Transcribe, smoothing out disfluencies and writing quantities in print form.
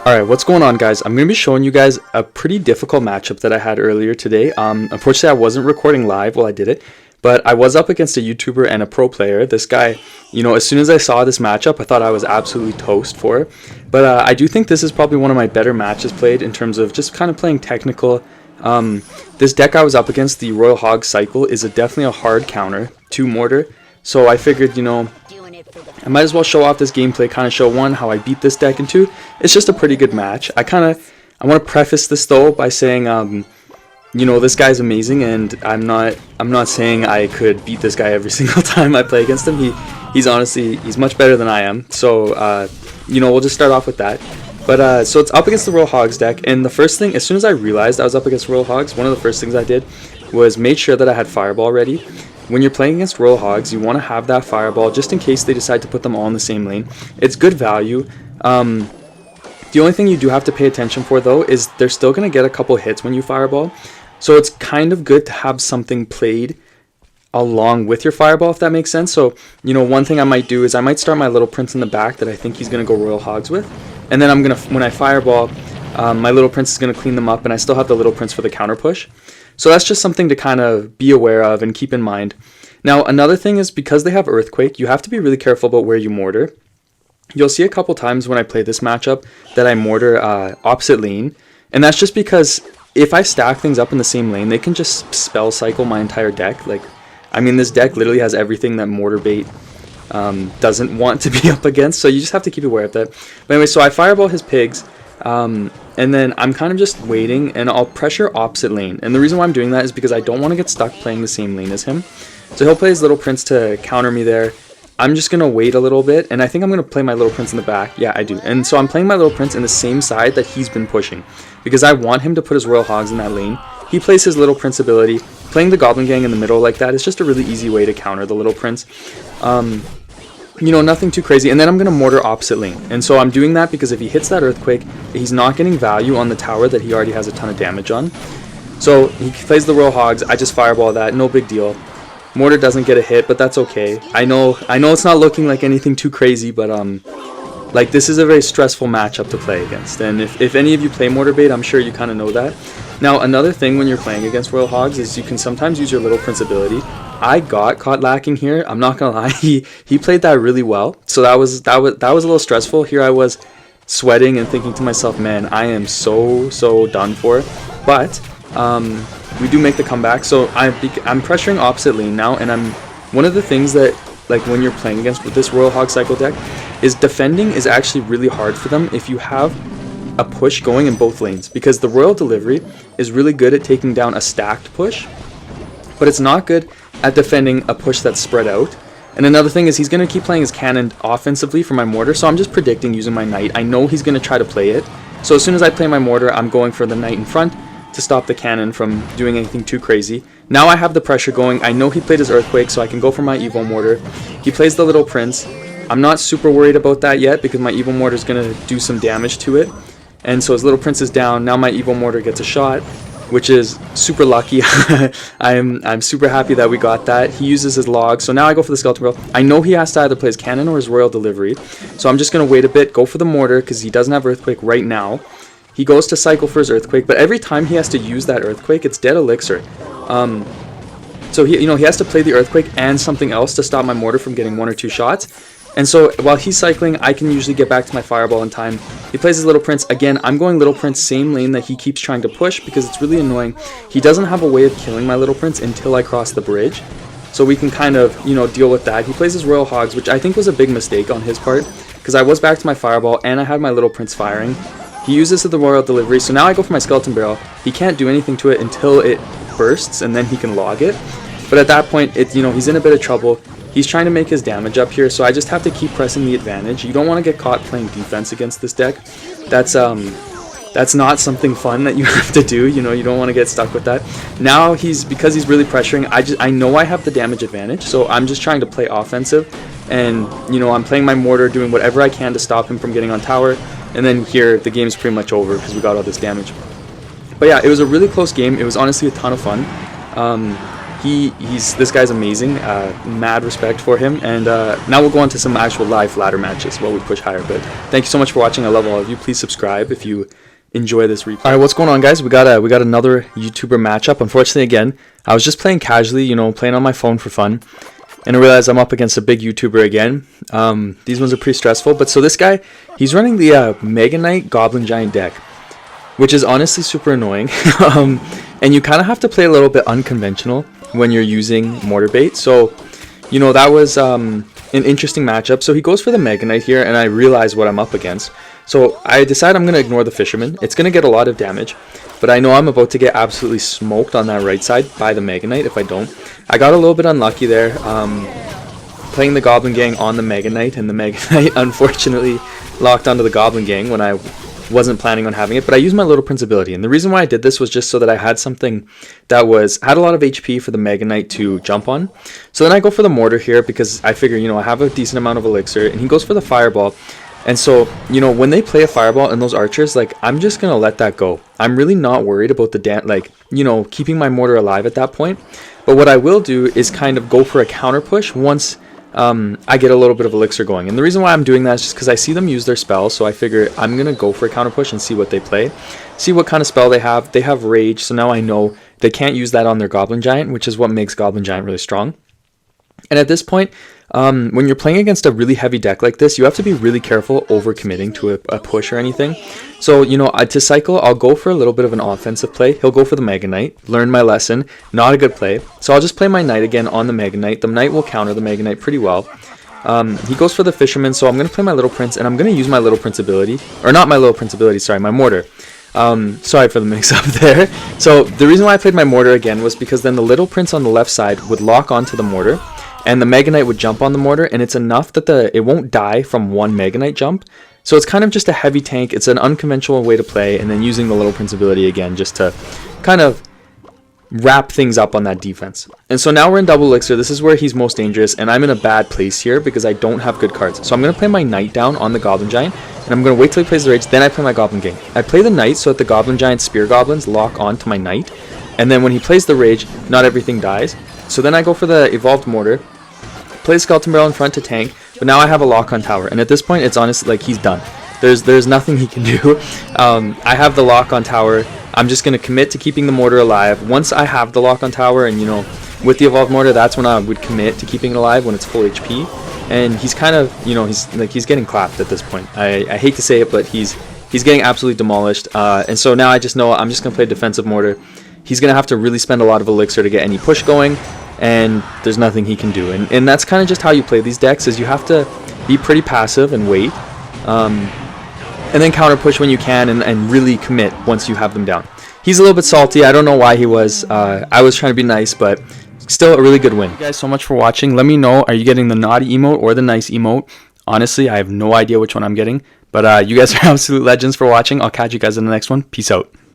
Alright, what's going on, guys? I'm going to be showing you guys a pretty difficult matchup that I had earlier today. Unfortunately, I wasn't recording live while I did it, but I was up against a YouTuber and a pro player. This guy, as soon as I saw this matchup, I thought I was absolutely toast for it. But I do think this is probably one of my better matches played in terms of just kind of playing technical. This deck I was up against, the Royal Hogs cycle, is definitely a hard counter to Mortar. So I figured, I might as well show off this gameplay, kind of show one, how I beat this deck, and two, it's just a pretty good match. I want to preface this though by saying, this guy's amazing, and I'm not saying I could beat this guy every single time I play against him. He's much better than I am. So, we'll just start off with that. But, so it's up against the Royal Hogs deck, and the first thing, as soon as I realized I was up against Royal Hogs, one of the first things I did was made sure that I had Fireball ready. When you're playing against Royal Hogs, you want to have that Fireball just in case they decide to put them all in the same lane. It's good value. The only thing you do have to pay attention for, though, is they're still going to get a couple hits when you Fireball. So it's kind of good to have something played along with your Fireball, if that makes sense. So, one thing I might do is I might start my Little Prince in the back that I think he's going to go Royal Hogs with. And then when I Fireball, my Little Prince is going to clean them up, and I still have the Little Prince for the counter push. So that's just something to kind of be aware of and keep in mind. Now, another thing is, because they have Earthquake, you have to be really careful about where you Mortar. You'll see a couple times when I play this matchup that I Mortar opposite lane, and that's just because if I stack things up in the same lane, they can just spell cycle my entire deck. This deck literally has everything that Mortar Bait doesn't want to be up against, so you just have to keep aware of that. But anyway, so I Fireball his pigs, and then I'm kind of just waiting, and I'll pressure opposite lane. And the reason why I'm doing that is because I don't want to get stuck playing the same lane as him. So he'll play his Little Prince to counter me there. I'm just going to wait a little bit, and I think I'm going to play my Little Prince in the back. Yeah, I do. And so I'm playing my Little Prince in the same side that he's been pushing, because I want him to put his Royal Hogs in that lane. He plays his Little Prince ability. Playing the Goblin Gang in the middle like that is just a really easy way to counter the Little Prince. Nothing too crazy. And then I'm going to Mortar opposite lane. And so I'm doing that because if he hits that Earthquake, he's not getting value on the tower that he already has a ton of damage on. So he plays the Royal Hogs. I just Fireball that. No big deal. Mortar doesn't get a hit, but that's okay. I know it's not looking like anything too crazy, but this is a very stressful matchup to play against. And if any of you play Mortar Bait, I'm sure you kind of know that. Now, another thing when you're playing against Royal Hogs is you can sometimes use your Little Prince ability. I got caught lacking here. I'm not gonna lie. He played that really well. So that was a little stressful. Here I was sweating and thinking to myself, man, I am so done for. But we do make the comeback. So I'm pressuring opposite lane now, and one of the things that when you're playing against this Royal Hog cycle deck is defending is actually really hard for them if you have a push going in both lanes, because the Royal Delivery is really good at taking down a stacked push, but it's not good at defending a push that's spread out. And another thing is he's going to keep playing his cannon offensively for my Mortar, so I'm just predicting using my Knight. I know he's going to try to play it, so as soon as I play my Mortar, I'm going for the Knight in front to stop the cannon from doing anything too crazy. Now I have the pressure going. I know he played his Earthquake, so I can go for my EvoMortar. He plays the Little Prince. I'm not super worried about that yet because my EvoMortar is going to do some damage to it. And so his Little Prince is down. Now my EvoMortar gets a shot, which is super lucky. I'm super happy that we got that. He uses his log, so now I go for the Skeleton Barrel. I know he has to either play his cannon or his Royal Delivery, so I'm just going to wait a bit, go for the Mortar, because he doesn't have Earthquake right now. He goes to cycle for his Earthquake, but every time he has to use that Earthquake, it's dead elixir. So he has to play the Earthquake and something else to stop my Mortar from getting 1 or 2 shots. And so while he's cycling, I can usually get back to my Fireball in time. He plays his Little Prince. Again, I'm going Little Prince same lane that he keeps trying to push because it's really annoying. He doesn't have a way of killing my Little Prince until I cross the bridge. So we can kind of, deal with that. He plays his Royal Hogs, which I think was a big mistake on his part, because I was back to my Fireball and I had my Little Prince firing. He uses the Royal Delivery, so now I go for my Skeleton Barrel. He can't do anything to it until it bursts, and then he can log it. But at that point, he's in a bit of trouble. He's trying to make his damage up here, so I just have to keep pressing the advantage. You don't want to get caught playing defense against this deck. That's not something fun that you have to do. You don't want to get stuck with that. Now because he's really pressuring, I know I have the damage advantage, so I'm just trying to play offensive. And I'm playing my Mortar, doing whatever I can to stop him from getting on tower. And then here, the game's pretty much over because we got all this damage. But yeah, it was a really close game. It was honestly a ton of fun. this guy's amazing. Mad respect for him. And now we'll go on to some actual live ladder matches while we push higher. But thank you so much for watching. I love all of you. Please subscribe if you enjoy this replay. All right, what's going on, guys? We got another YouTuber matchup. Unfortunately, again, I was just playing casually, you know, playing on my phone for fun, and I realized I'm up against a big YouTuber again. These ones are pretty stressful. But so this guy, he's running the Mega Knight Goblin Giant deck, which is honestly super annoying. And you kind of have to play a little bit unconventional when you're using Mortar bait. So, you know, that was an interesting matchup. So he goes for the Mega Knight here, and I realize what I'm up against. So I decide I'm going to ignore the Fisherman. It's going to get a lot of damage, but I know I'm about to get absolutely smoked on that right side by the Mega Knight if I don't. I got a little bit unlucky there, playing the Goblin Gang on the Mega Knight, and the Mega Knight unfortunately locked onto the Goblin Gang when I wasn't planning on having it. But I used my Little Prince ability, and the reason why I did this was just so that I had something that had a lot of HP for the Mega Knight to jump on. So then I go for the Mortar here because I figure, you know, I have a decent amount of elixir, and he goes for the Fireball. And so, you know, when they play a Fireball and those archers, like, I'm just going to let that go. I'm really not worried about the, you know, keeping my Mortar alive at that point. But what I will do is kind of go for a counter push once I get a little bit of elixir going. And the reason why I'm doing that is just because I see them use their spells. So I figure I'm going to go for a counter push and see what they play. See what kind of spell they have. They have Rage, so now I know they can't use that on their Goblin Giant, which is what makes Goblin Giant really strong. And at this point, when you're playing against a really heavy deck like this, you have to be really careful over committing to a push or anything. So, you know, to cycle, I'll go for a little bit of an offensive play. He'll go for the Mega Knight. Learn my lesson. Not a good play. So I'll just play my Knight again on the Mega Knight. The Knight will counter the Mega Knight pretty well. He goes for the Fisherman, so I'm going to play my Little Prince, and I'm going to use my Little Prince ability. Or not my Little Prince ability, sorry, my Mortar. Sorry for the mix-up there. So the reason why I played my Mortar again was because then the Little Prince on the left side would lock onto the Mortar, and the Mega Knight would jump on the Mortar, and it's enough that it won't die from one Mega Knight jump. So it's kind of just a heavy tank. It's an unconventional way to play, and then using the Little Prince ability again just to kind of wrap things up on that defense. And so now we're in double elixir. This is where he's most dangerous, and I'm in a bad place here because I don't have good cards. So I'm going to play my Knight down on the Goblin Giant, and I'm going to wait till he plays the Rage, then I play my Goblin Gang. I play the Knight so that the Goblin Giant Spear Goblins lock onto my Knight, and then when he plays the Rage, not everything dies. So then I go for the Evolved Mortar, play the Skeleton Barrel in front to tank, but now I have a lock on tower, and at this point it's honestly like he's done. There's nothing he can do. I have the lock on tower. I'm just going to commit to keeping the Mortar alive. Once I have the lock on tower, and you know, with the Evolved Mortar, that's when I would commit to keeping it alive when it's full HP. And he's kind of, you know, he's getting clapped at this point. I hate to say it, but he's getting absolutely demolished. And so now I just know I'm just going to play defensive Mortar. He's going to have to really spend a lot of elixir to get any push going, and there's nothing he can do. And that's kind of just how you play these decks, is you have to be pretty passive and wait. And then counter push when you can, and really commit once you have them down. He's a little bit salty. I don't know why he was. I was trying to be nice, but still a really good win. Thank you guys so much for watching. Let me know, are you getting the naughty emote or the nice emote? Honestly, I have no idea which one I'm getting. But you guys are absolute legends for watching. I'll catch you guys in the next one. Peace out.